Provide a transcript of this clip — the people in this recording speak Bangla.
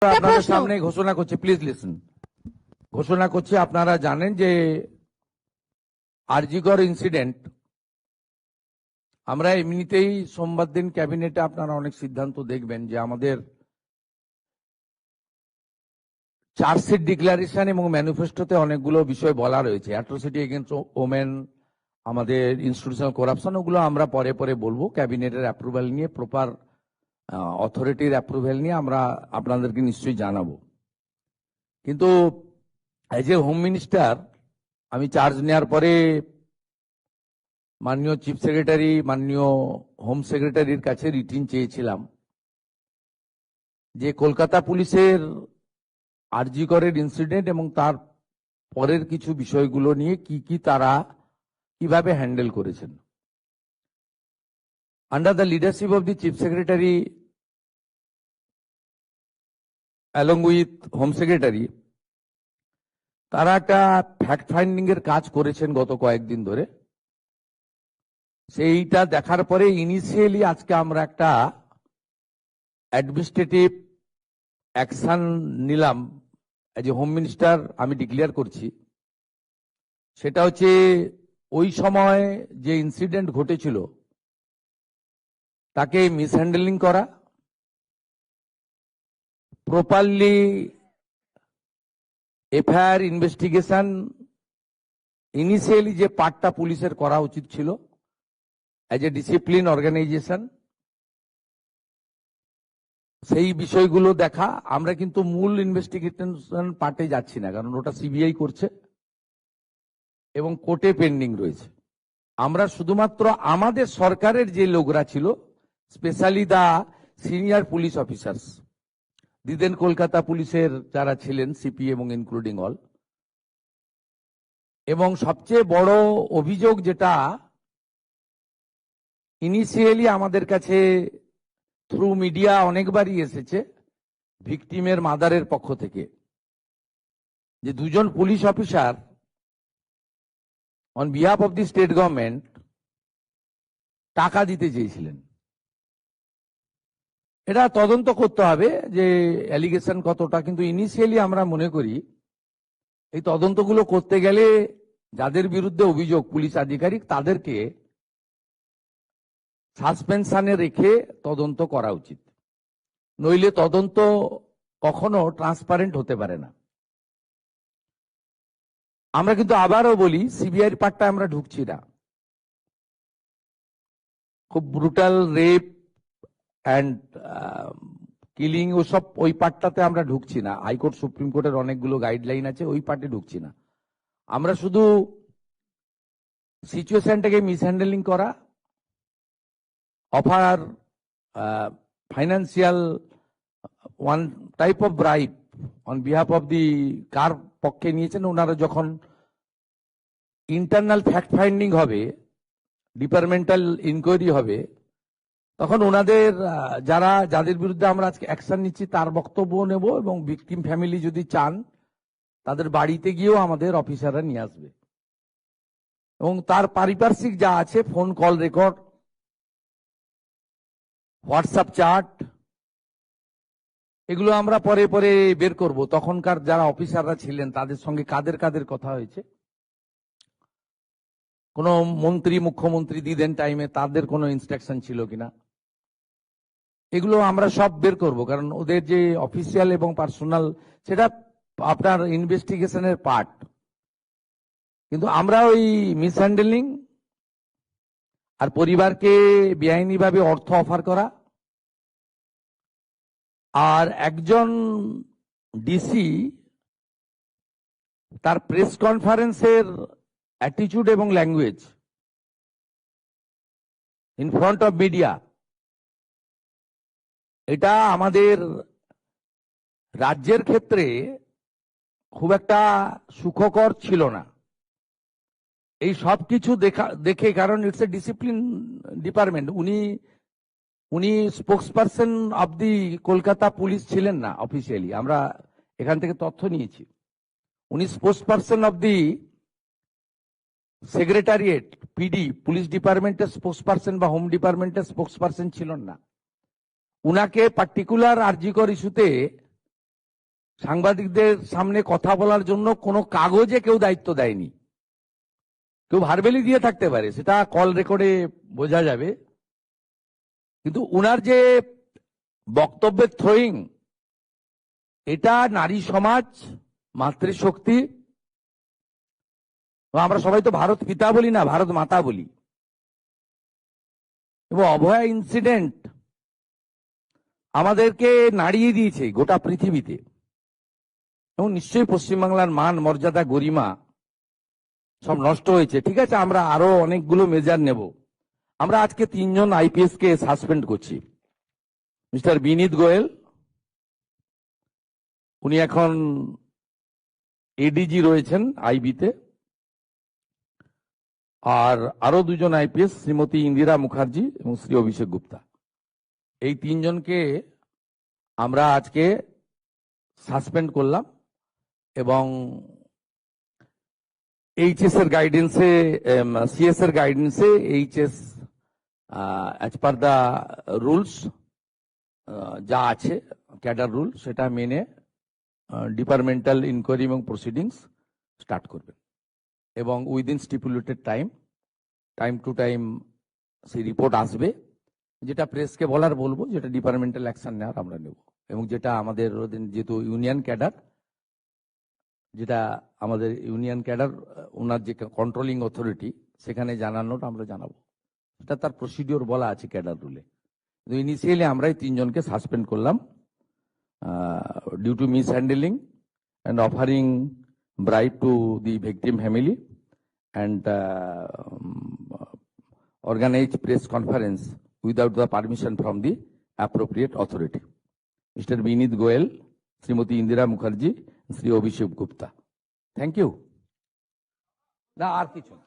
আপনাদের সামনে ঘোষণা করছি, প্লিজ লিসেন। ঘোষণা করছি, আপনারা জানেন যে আরজিকর ইনসিডেন্ট, আমরা এমনিতেই সোমবার দিন ক্যাবিনেটে আপনারা অনেক সিদ্ধান্ত দেখবেন যে আমাদের চার্জশিট ডিক্লারেশন এবং ম্যানিফেস্টোতে অনেকগুলো বিষয় বলা রয়েছে, অ্যাট্রোসিটি এগেইনস্ট ওমেন, আমাদের ইনস্টিটিউশনাল করাপশন, ওগুলো আমরা পরে পরে বলবো। ক্যাবিনেটের অ্যাপ্রুভাল নিয়ে, প্রপার অথরিটির অ্যাপ্রুভাল নিয়ে আমরা আপনাদেরকে নিশ্চয়ই জানাবো। কিন্তু এজ এ হোম মিনিস্টার আমি চার্জ নেওয়ার পরে মাননীয় চিফ সেক্রেটারি, মাননীয় হোম সেক্রেটারির কাছে রিটিন চেয়েছিলাম যে কলকাতা পুলিশের আরজি করের ইনসিডেন্ট এবং তার পরের কিছু বিষয়গুলো নিয়ে কি তারা কিভাবে হ্যান্ডেল করেছেন। Under the leadership of the chief secretary along with home secretary, তারা একটা ফ্যাক্ট ফাইন্ডিং এর কাজ করেছেন গত কয়েকদিন ধরে। সেইটা দেখার পরে ইনিশিয়ালি আজকে আমরা একটা অ্যাডমিনিস্ট্রেটিভ অ্যাকশন নিলাম। এজ এ হোম মিনিস্টার আমি ডিক্লেয়ার করছি, সেটা হচ্ছে ওই সময় যে ইনসিডেন্ট ঘটেছিল তাকে মিসহ্যান্ডেলিং করা, প্রপারলি এফআইআর ইনভেস্টিগেশন ইনিশিয়ালি যে পার্টটা পুলিশের করা উচিত ছিল এজ এ ডিসিপ্লিন অর্গানাইজেশন, সেই বিষয়গুলো দেখা। আমরা কিন্তু মূল ইনভেস্টিগেশন পার্টে যাচ্ছি না, কারণ ওটা সিবিআই করছে এবং কোর্টে পেন্ডিং রয়েছে। আমরা শুধুমাত্র আমাদের সরকারের যে লোকরা ছিল, specially the senior police officers, দিদেন কলকাতা পুলিশের যারা ছিলেন সিপি এবং ইনক্লুডিং অল, এবং সবচেয়ে বড় অভিযোগ যেটা ইনিশিয়ালি আমাদের কাছে থ্রু মিডিয়া অনেকবারই এসেছে ভিকটিমের মাদারের পক্ষ থেকে, যে দুজন police officer on behalf of the state government টাকা দিতে চেয়েছিলেন। এটা তদন্ত করতে হবে যে অ্যালিগেশন কতটা, কিন্তু ইনিশিয়ালি আমরা মনে করি এই তদন্তগুলো করতে গেলে যাদের বিরুদ্ধে অভিযোগ পুলিশ আধিকারিক, তাদেরকে সাসপেনশনে রেখে তদন্ত করা উচিত, নইলে তদন্ত কখনো ট্রান্সপারেন্ট হতে পারে না। আমরা কিন্তু আবারও বলি, সিবিআই পার্টটা আমরা ঢুকছি না। খুব ব্রুটাল রেপ অ্যান্ড কিলিং ওসব ওই পার্টটাতে আমরা ঢুকছি না। হাইকোর্ট সুপ্রিম কোর্টের অনেকগুলো গাইডলাইন আছে, ওই পার্টে ঢুকছি না। আমরা শুধু সিচুয়েশনটাকে মিসহ্যান্ডেলিং করা, offer financial one type of bribe on behalf of the, কার পক্ষে নিয়েছেন ওনারা, যখন ইন্টারনাল ফ্যাক্ট ফাইন্ডিং হবে, ডিপার্টমেন্টাল ইনকোয়ারি হবে, তখন ওনাদের যাদের বিরুদ্ধে আমরা আজকে অ্যাকশন নিচ্ছি তার বক্তব্য নেব, এবং ভিকটিম ফ্যামিলি যদি চান তাদের বাড়িতে গিয়েও আমাদের অফিসাররা নিয়ে আসবে, এবং তার পারিপার্শ্বিক যা আছে, phone call record, WhatsApp chart, এগুলো আমরা পরে পরে বের করব। তখনকার যারা অফিসাররা ছিলেন তাদের সঙ্গে কাদের কাদের কথা হয়েছে, কোন মন্ত্রী মুখ্যমন্ত্রী দিদেন টাইমে তাদের কোনো ইনস্ট্রাকশন ছিল কিনা, এগুলো আমরা সব বের করব। কারণ ওদের যে অফিসিয়াল এবং পার্সোনাল, সেটা আপনার ইনভেস্টিগেশনের পার্ট। কিন্তু আমরা ওই মিসহ্যান্ডেলিং আর পরিবারকে বেআইনিভাবে অর্থ অফার করা, আর একজন ডিসি তার প্রেস কনফারেন্সের অ্যাটিটিউড এবং language in front of media, এটা আমাদের রাজ্যের ক্ষেত্রে খুব একটা সুখকর ছিল না। এই সব কিছু দেখে, কারণ ইটস এ ডিসিপ্লিন ডিপার্টমেন্ট, উনি spokesperson of the Kolkata police ছিলেন না অফিসিয়ালি, আমরা এখান থেকে তথ্য নিয়েছি। উনি spokesperson of the secretariat, PD, police ডিপার্টমেন্টের স্পোক্সপারসন বা হোম ডিপার্টমেন্টের স্পোক্সপারসন ছিলেন না। উনাকে পার্টিকুলার আরজিকর ইস্যুতে সাংবাদিকদের সামনে কথা বলার জন্য কোনো কাগজে কেউ দায়িত্ব দেয়নি। কেউ ভার্বেলি দিয়ে থাকতে পারে, সেটা কল রেকর্ডে বোঝা যাবে, কিন্তু উনার যে বক্তব্যের থ্রোয়িং, এটা নারী সমাজ, মাতৃশক্তি, আমরা সবাই তো ভারত পিতা বলি না, ভারত মাতা বলি। এবং অভয়া ইনসিডেন্ট আমাদেরকে নাড়িয়ে দিয়েছে গোটা পৃথিবীতে, এবং নিশ্চয়ই পশ্চিমবাংলার মান, মর্যাদা, গরিমা সব নষ্ট হয়েছে। ঠিক আছে, আমরা আরো অনেকগুলো মেজার নেব। আমরা আজকে 3 জন আইপিএস কে সাসপেন্ড করছি। মিস্টার বিনীত গোয়েল, উনি এখন এডিজি রয়েছেন আইবিতে। আর আরো 2 জন আইপিএস, শ্রীমতী ইন্দিরা মুখার্জি এবং শ্রী অভিষেক গুপ্তা। এই 3 জনকে আমরা আজকে সাসপেন্ড করলাম, এবং এইচএস এর গাইডেন্সে, সিএস এর গাইডেন্সে এইচএস অ্যাজ পার দা রুলস যা আছে, ক্যাডার রুল, সেটা মেনে ডিপার্টমেন্টাল ইনকোয়ারি এবং প্রসিডিংস স্টার্ট করবেন, এবং within stipulated time to time সেই রিপোর্ট আসবে। যেটা প্রেসকে বলার বলবো, যেটা ডিপার্টমেন্টাল অ্যাকশন নেওয়ার আমরা নেব, এবং যেটা আমাদের যেহেতু ইউনিয়ন ক্যাডার, যেটা আমাদের ইউনিয়ন ক্যাডার, ওনার যে কন্ট্রোলিং অথরিটি, সেখানে জানানোটা আমরা জানাবো। এটা তার প্রসিডিওর বলা আছে ক্যাডার রুলে। কিন্তু ইনিশিয়ালি আমরাই 3 জনকে সাসপেন্ড করলাম due to mishandling and offering bribe to the victim family and organize press conference without the permission from the appropriate authority. Mr. Binit Goel, Srimati Indira Mukherjee, Sri Abhishek Gupta. Thank you. না আর কিছু না।